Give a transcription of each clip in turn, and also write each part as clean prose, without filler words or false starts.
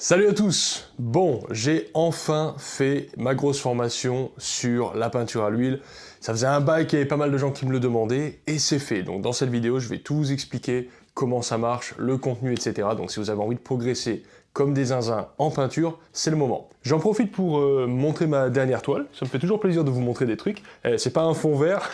Salut à tous! Bon, j'ai enfin fait ma grosse formation sur la peinture à l'huile. Ça faisait un bail qu'il y avait pas mal de gens qui me le demandaient, et c'est fait. Donc dans cette vidéo, je vais tout vous expliquer comment ça marche, le contenu, etc. Donc si vous avez envie de progresser comme des zinzins en peinture, c'est le moment. J'en profite pour montrer ma dernière toile. Ça me fait toujours plaisir de vous montrer des trucs. C'est pas un fond vert,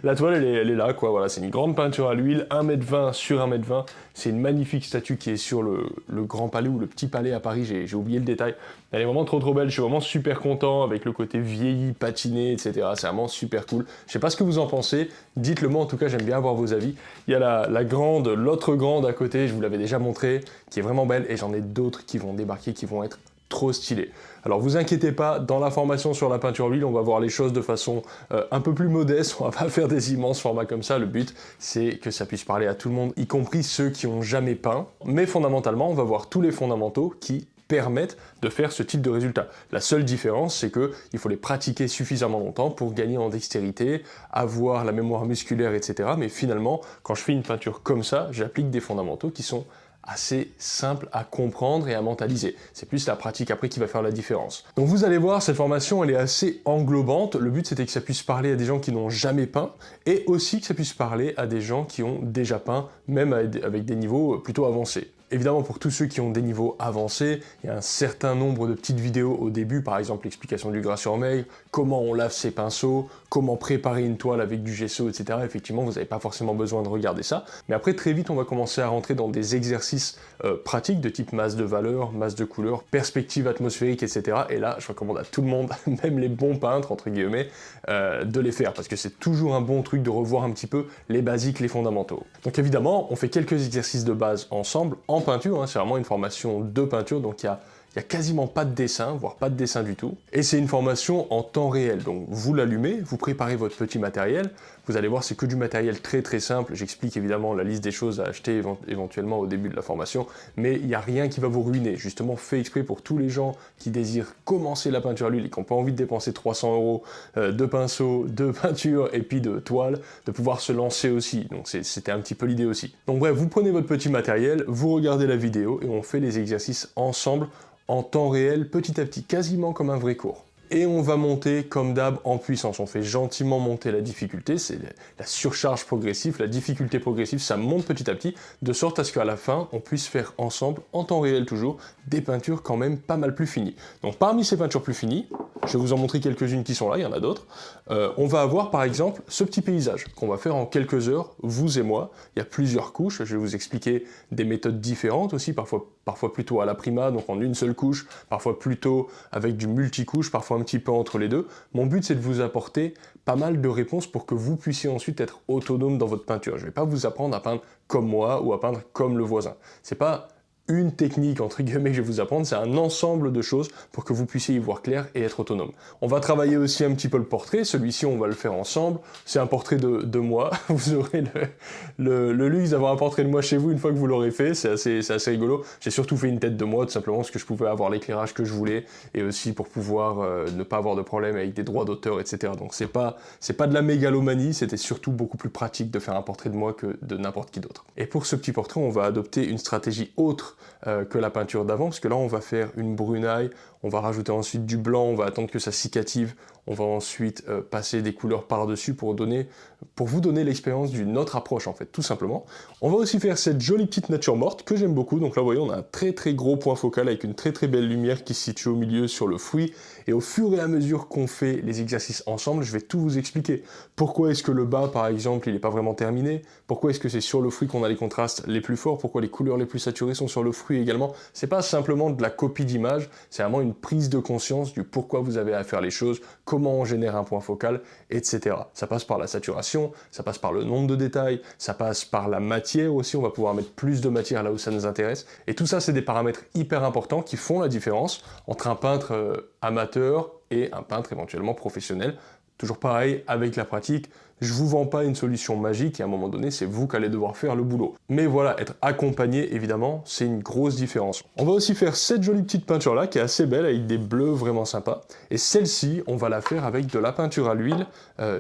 la toile elle est là, quoi. Voilà, c'est une grande peinture à l'huile, 1,20 m sur 1,20 m. C'est une magnifique statue qui est sur le Grand Palais ou le Petit Palais à Paris, j'ai oublié le détail. Elle est vraiment trop belle, je suis vraiment super content avec le côté vieilli, patiné, etc. C'est vraiment super cool. Je sais pas ce que vous en pensez, dites-le moi, en tout cas j'aime bien avoir vos avis. Il y a l'autre grande à côté, je vous l'avais déjà montré, qui est vraiment belle, et j'en ai d'autres qui vont débarquer, qui vont être trop stylé. Alors vous inquiétez pas, dans la formation sur la peinture à l'huile, on va voir les choses de façon un peu plus modeste, on va pas faire des immenses formats comme ça, le but c'est que ça puisse parler à tout le monde, y compris ceux qui ont jamais peint, mais fondamentalement on va voir tous les fondamentaux qui permettent de faire ce type de résultat. La seule différence, c'est que il faut les pratiquer suffisamment longtemps pour gagner en dextérité, avoir la mémoire musculaire, etc. Mais finalement, quand je fais une peinture comme ça, j'applique des fondamentaux qui sont assez simple à comprendre et à mentaliser. C'est plus la pratique après qui va faire la différence. Donc vous allez voir, cette formation elle est assez englobante. Le but c'était que ça puisse parler à des gens qui n'ont jamais peint et aussi que ça puisse parler à des gens qui ont déjà peint, même avec des niveaux plutôt avancés. Évidemment, pour tous ceux qui ont des niveaux avancés, il y a un certain nombre de petites vidéos au début, par exemple l'explication du gras sur maigre, comment on lave ses pinceaux, comment préparer une toile avec du gesso, etc. Effectivement, vous n'avez pas forcément besoin de regarder ça. Mais après, très vite, on va commencer à rentrer dans des exercices pratiques de type masse de valeur, masse de couleur, perspective atmosphérique, etc. Et là, je recommande à tout le monde, même les bons peintres, entre guillemets, de les faire, parce que c'est toujours un bon truc de revoir un petit peu les basiques, les fondamentaux. Donc évidemment, on fait quelques exercices de base ensemble, en peinture, hein, c'est vraiment une formation de peinture, donc il y a quasiment pas de dessin, voire pas de dessin du tout. Et c'est une formation en temps réel, donc vous l'allumez, vous préparez votre petit matériel, vous allez voir c'est que du matériel très simple, j'explique évidemment la liste des choses à acheter éventuellement au début de la formation, mais il n'y a rien qui va vous ruiner, justement fait exprès pour tous les gens qui désirent commencer la peinture à l'huile et qui n'ont pas envie de dépenser 300 € de pinceau, de peinture et puis de toile, de pouvoir se lancer aussi, donc c'était un petit peu l'idée aussi. Donc bref, vous prenez votre petit matériel, vous regardez la vidéo et on fait les exercices ensemble, en temps réel, petit à petit, quasiment comme un vrai cours. Et on va monter, comme d'hab, en puissance. On fait gentiment monter la difficulté, c'est la surcharge progressive, la difficulté progressive, ça monte petit à petit, de sorte à ce qu'à la fin, on puisse faire ensemble, en temps réel toujours, des peintures quand même pas mal plus finies. Donc parmi ces peintures plus finies, je vais vous en montrer quelques-unes qui sont là, il y en a d'autres, on va avoir par exemple ce petit paysage, qu'on va faire en quelques heures, vous et moi. Il y a plusieurs couches, je vais vous expliquer des méthodes différentes aussi, parfois plutôt à la prima, donc en une seule couche, parfois plutôt avec du multicouche, parfois un petit peu entre les deux. Mon but c'est de vous apporter pas mal de réponses pour que vous puissiez ensuite être autonome dans votre peinture. Je ne vais pas vous apprendre à peindre comme moi ou à peindre comme le voisin. C'est pas une technique entre guillemets que je vais vous apprendre, c'est un ensemble de choses pour que vous puissiez y voir clair et être autonome. On va travailler aussi un petit peu le portrait, celui-ci on va le faire ensemble, c'est un portrait de moi, vous aurez le luxe d'avoir un portrait de moi chez vous une fois que vous l'aurez fait, c'est assez rigolo. J'ai surtout fait une tête de moi tout simplement parce que je pouvais avoir l'éclairage que je voulais et aussi pour pouvoir ne pas avoir de problème avec des droits d'auteur, etc. Donc c'est pas de la mégalomanie, c'était surtout beaucoup plus pratique de faire un portrait de moi que de n'importe qui d'autre. Et pour ce petit portrait, on va adopter une stratégie autre que la peinture d'avant, parce que là on va faire une brunaille, on va rajouter ensuite du blanc, on va attendre que ça cicative, on va ensuite passer des couleurs par-dessus pour vous donner l'expérience d'une autre approche en fait, tout simplement. On va aussi faire cette jolie petite nature morte que j'aime beaucoup, donc là vous voyez on a un très gros point focal avec une très belle lumière qui se situe au milieu sur le fruit, et au fur et à mesure qu'on fait les exercices ensemble, je vais tout vous expliquer. Pourquoi est-ce que le bas par exemple il n'est pas vraiment terminé, pourquoi est-ce que c'est sur le fruit qu'on a les contrastes les plus forts, pourquoi les couleurs les plus saturées sont sur le fruit également. C'est pas simplement de la copie d'image, c'est vraiment une prise de conscience du pourquoi vous avez à faire les choses, comment on génère un point focal, etc. Ça passe par la saturation, ça passe par le nombre de détails, ça passe par la matière aussi, on va pouvoir mettre plus de matière là où ça nous intéresse, et tout ça c'est des paramètres hyper importants qui font la différence entre un peintre amateur et un peintre éventuellement professionnel. Toujours pareil, avec la pratique, je vous vends pas une solution magique et à un moment donné, c'est vous qui allez devoir faire le boulot. Mais voilà, être accompagné, évidemment, c'est une grosse différence. On va aussi faire cette jolie petite peinture là, qui est assez belle, avec des bleus vraiment sympas. Et celle-ci, on va la faire avec de la peinture à l'huile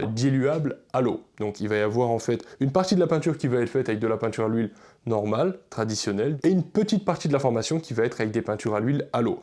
diluable à l'eau. Donc il va y avoir en fait une partie de la peinture qui va être faite avec de la peinture à l'huile normale, traditionnelle, et une petite partie de la formation qui va être avec des peintures à l'huile à l'eau.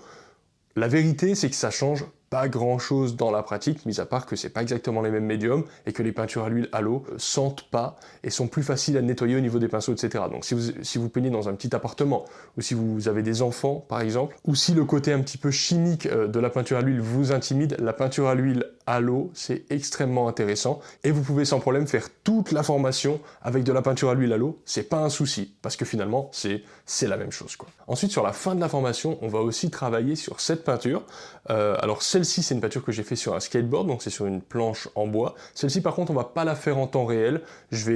La vérité, c'est que ça change pas grand-chose dans la pratique, mis à part que c'est pas exactement les mêmes médiums et que les peintures à l'huile à l'eau sentent pas et sont plus faciles à nettoyer au niveau des pinceaux, etc. Donc si vous peignez dans un petit appartement, ou si vous avez des enfants, par exemple, ou si le côté un petit peu chimique de la peinture à l'huile vous intimide, la peinture à l'huile à l'eau, c'est extrêmement intéressant et vous pouvez sans problème faire toute la formation avec de la peinture à l'huile à l'eau, c'est pas un souci, parce que finalement, c'est la même chose, quoi. Ensuite, sur la fin de la formation, on va aussi travailler sur cette peinture. Alors celle-ci, c'est une peinture que j'ai fait sur un skateboard, donc c'est sur une planche en bois. Celle-ci, par contre, on va pas la faire en temps réel. Je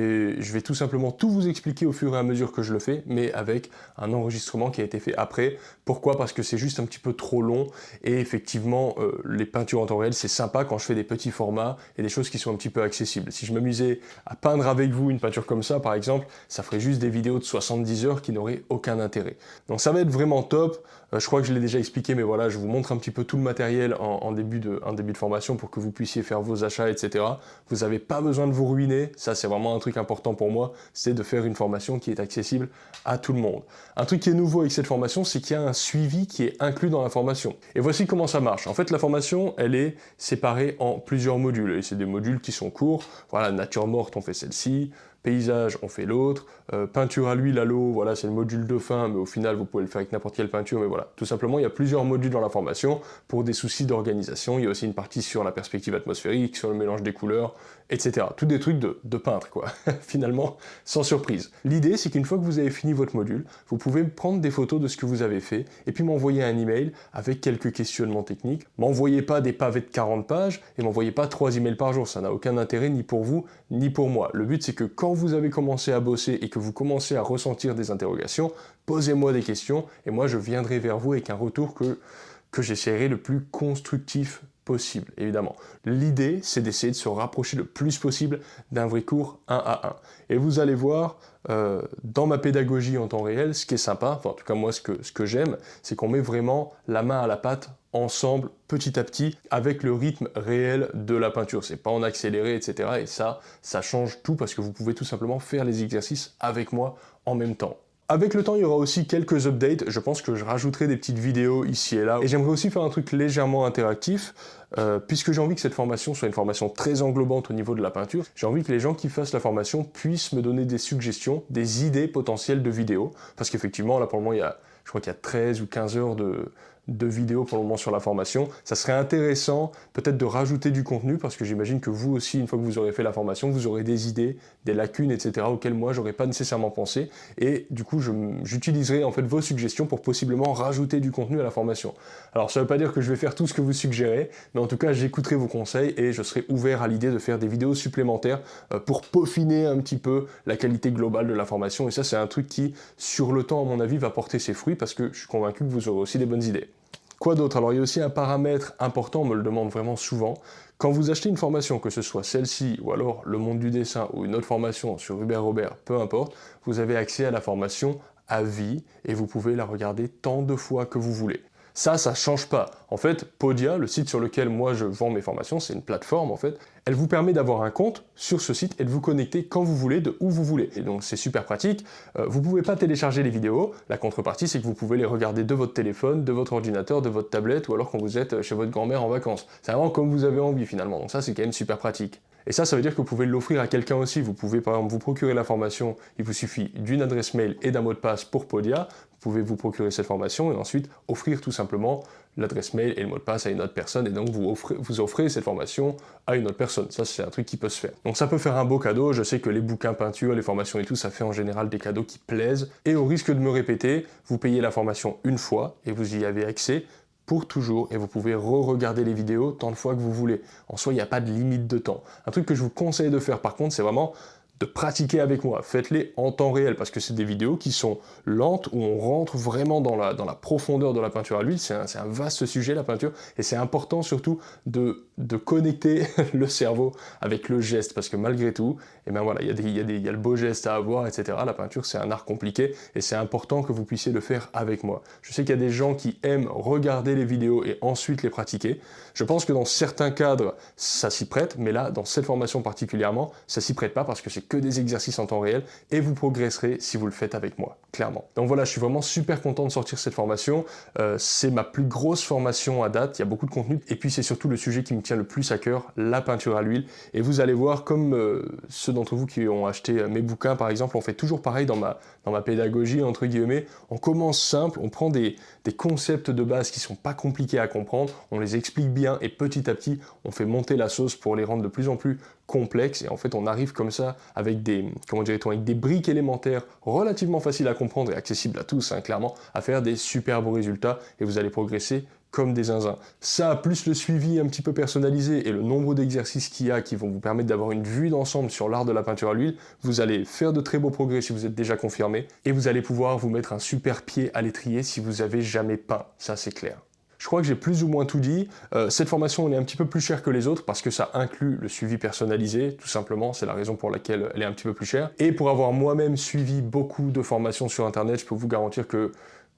vais tout simplement tout vous expliquer au fur et à mesure que je le fais, mais avec un enregistrement qui a été fait après. Pourquoi? Parce que c'est juste un petit peu trop long, et effectivement, les peintures en temps réel, c'est sympa quand je fais des petits formats et des choses qui sont un petit peu accessibles. Si je m'amusais à peindre avec vous une peinture comme ça, par exemple, ça ferait juste des vidéos de 70 heures qui n'auraient aucun intérêt. Donc ça va être vraiment top. Je crois que je l'ai déjà expliqué, mais voilà, je vous montre un petit peu tout le matériel en début de formation pour que vous puissiez faire vos achats, etc. Vous n'avez pas besoin de vous ruiner, ça c'est vraiment un truc important pour moi, c'est de faire une formation qui est accessible à tout le monde. Un truc qui est nouveau avec cette formation, c'est qu'il y a un suivi qui est inclus dans la formation. Et voici comment ça marche. En fait, la formation, elle est séparée en plusieurs modules, et c'est des modules qui sont courts. Voilà, nature morte, on fait celle-ci. Paysage, on fait l'autre. Peinture à l'huile à l'eau, voilà, c'est le module de fin, mais au final, vous pouvez le faire avec n'importe quelle peinture, mais voilà. Tout simplement, il y a plusieurs modules dans la formation pour des soucis d'organisation. Il y a aussi une partie sur la perspective atmosphérique, sur le mélange des couleurs, etc. Tout des trucs de peintre, quoi. Finalement, sans surprise. L'idée, c'est qu'une fois que vous avez fini votre module, vous pouvez prendre des photos de ce que vous avez fait, et puis m'envoyer un email avec quelques questionnements techniques. M'envoyez pas des pavés de 40 pages, et m'envoyez pas 3 emails par jour. Ça n'a aucun intérêt, ni pour vous, ni pour moi. Le but, c'est que quand vous avez commencé à bosser et que vous commencez à ressentir des interrogations, posez-moi des questions et moi je viendrai vers vous avec un retour que j'essaierai le plus constructif possible, évidemment. L'idée, c'est d'essayer de se rapprocher le plus possible d'un vrai cours 1 à 1. Et vous allez voir, dans ma pédagogie en temps réel, ce qui est sympa, enfin en tout cas moi ce que j'aime, c'est qu'on met vraiment la main à la pâte ensemble, petit à petit, avec le rythme réel de la peinture. C'est pas en accéléré, etc. Et ça change tout parce que vous pouvez tout simplement faire les exercices avec moi en même temps. Avec le temps, il y aura aussi quelques updates. Je pense que je rajouterai des petites vidéos ici et là. Et j'aimerais aussi faire un truc légèrement interactif, puisque j'ai envie que cette formation soit une formation très englobante au niveau de la peinture. J'ai envie que les gens qui fassent la formation puissent me donner des suggestions, des idées potentielles de vidéos. Parce qu'effectivement, là pour le moment, je crois qu'il y a 13 ou 15 heures de vidéos pour le moment sur la formation. Ça serait intéressant peut-être de rajouter du contenu parce que j'imagine que vous aussi, une fois que vous aurez fait la formation, vous aurez des idées, des lacunes, etc. auxquelles moi, j'aurais pas nécessairement pensé. Et du coup, j'utiliserai en fait vos suggestions pour possiblement rajouter du contenu à la formation. Alors, ça veut pas dire que je vais faire tout ce que vous suggérez, mais en tout cas, j'écouterai vos conseils et je serai ouvert à l'idée de faire des vidéos supplémentaires pour peaufiner un petit peu la qualité globale de la formation. Et ça, c'est un truc qui, sur le temps, à mon avis, va porter ses fruits parce que je suis convaincu que vous aurez aussi des bonnes idées. Quoi d'autre? Alors il y a aussi un paramètre important, on me le demande vraiment souvent. Quand vous achetez une formation, que ce soit celle-ci ou alors le monde du dessin ou une autre formation sur Hubert Robert, peu importe, vous avez accès à la formation à vie et vous pouvez la regarder tant de fois que vous voulez. Ça change pas. En fait, Podia, le site sur lequel moi je vends mes formations, c'est une plateforme en fait, elle vous permet d'avoir un compte sur ce site et de vous connecter quand vous voulez, de où vous voulez. Et donc c'est super pratique. Vous pouvez pas télécharger les vidéos. La contrepartie, c'est que vous pouvez les regarder de votre téléphone, de votre ordinateur, de votre tablette ou alors quand vous êtes chez votre grand-mère en vacances. C'est vraiment comme vous avez envie finalement. Donc ça, c'est quand même super pratique. Et ça veut dire que vous pouvez l'offrir à quelqu'un aussi. Vous pouvez par exemple vous procurer la formation, il vous suffit d'une adresse mail et d'un mot de passe pour Podia. Vous pouvez vous procurer cette formation et ensuite offrir tout simplement l'adresse mail et le mot de passe à une autre personne et donc vous offrez cette formation à une autre personne. Ça, c'est un truc qui peut se faire. Donc ça peut faire un beau cadeau. Je sais que les bouquins peinture, les formations et tout, ça fait en général des cadeaux qui plaisent. Et au risque de me répéter, vous payez la formation une fois et vous y avez accès pour toujours et vous pouvez re-regarder les vidéos tant de fois que vous voulez. En soi, il n'y a pas de limite de temps. Un truc que je vous conseille de faire par contre, c'est vraiment de pratiquer avec moi. Faites-les en temps réel parce que c'est des vidéos qui sont lentes où on rentre vraiment dans la profondeur de la peinture à l'huile. C'est un vaste sujet la peinture et c'est important surtout de connecter le cerveau avec le geste parce que malgré tout, et ben voilà, il y a le beau geste à avoir, etc. La peinture, c'est un art compliqué et c'est important que vous puissiez le faire avec moi. Je sais qu'il y a des gens qui aiment regarder les vidéos et ensuite les pratiquer. Je pense que dans certains cadres, ça s'y prête, mais là, dans cette formation particulièrement, ça s'y prête pas parce que c'est que des exercices en temps réel et vous progresserez si vous le faites avec moi, clairement. Donc voilà, je suis vraiment super content de sortir cette formation. C'est ma plus grosse formation à date, il y a beaucoup de contenu et puis c'est surtout le sujet qui me tient le plus à cœur, la peinture à l'huile. Et vous allez voir, comme ceux d'entre vous qui ont acheté mes bouquins par exemple, on fait toujours pareil dans ma pédagogie, entre guillemets. On commence simple, on prend des concepts de base qui sont pas compliqués à comprendre, on les explique bien et petit à petit, on fait monter la sauce pour les rendre de plus en plus complexes. Et en fait, on arrive comme ça avec avec des briques élémentaires relativement faciles à comprendre et accessibles à tous, hein, clairement, à faire des super beaux résultats et vous allez progresser comme des zinzins. Ça, plus le suivi un petit peu personnalisé et le nombre d'exercices qu'il y a qui vont vous permettre d'avoir une vue d'ensemble sur l'art de la peinture à l'huile, vous allez faire de très beaux progrès si vous êtes déjà confirmé et vous allez pouvoir vous mettre un super pied à l'étrier si vous avez jamais peint, ça c'est clair. Je crois que j'ai plus ou moins tout dit. Cette formation elle est un petit peu plus chère que les autres parce que ça inclut le suivi personnalisé, tout simplement, c'est la raison pour laquelle elle est un petit peu plus chère. Et pour avoir moi-même suivi beaucoup de formations sur internet, je peux vous garantir que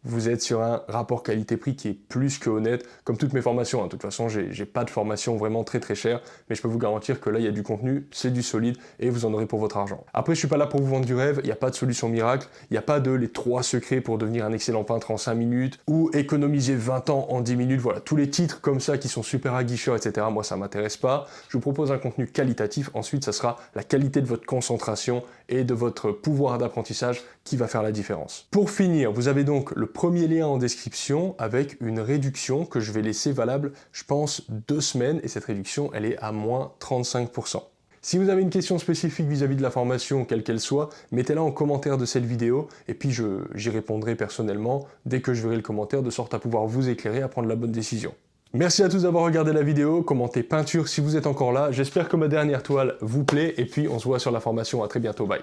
vous êtes sur un rapport qualité-prix qui est plus que honnête, comme toutes mes formations. De toute façon, j'ai pas de formation vraiment très chère, mais je peux vous garantir que là, il y a du contenu, c'est du solide, et vous en aurez pour votre argent. Après, je suis pas là pour vous vendre du rêve, il n'y a pas de solution miracle, il n'y a pas de les 3 secrets pour devenir un excellent peintre en 5 minutes, ou économiser 20 ans en 10 minutes, voilà, tous les titres comme ça qui sont super aguicheurs, etc. Moi, ça m'intéresse pas. Je vous propose un contenu qualitatif, ensuite, ça sera la qualité de votre concentration et de votre pouvoir d'apprentissage qui va faire la différence. Pour finir, vous avez donc le premier lien en description avec une réduction que je vais laisser valable, je pense, 2 semaines, et cette réduction, elle est à moins 35%. Si vous avez une question spécifique vis-à-vis de la formation, quelle qu'elle soit, mettez-la en commentaire de cette vidéo, et puis j'y répondrai personnellement dès que je verrai le commentaire, de sorte à pouvoir vous éclairer à prendre la bonne décision. Merci à tous d'avoir regardé la vidéo, commentez peinture si vous êtes encore là, j'espère que ma dernière toile vous plaît, et puis on se voit sur la formation, à très bientôt, bye.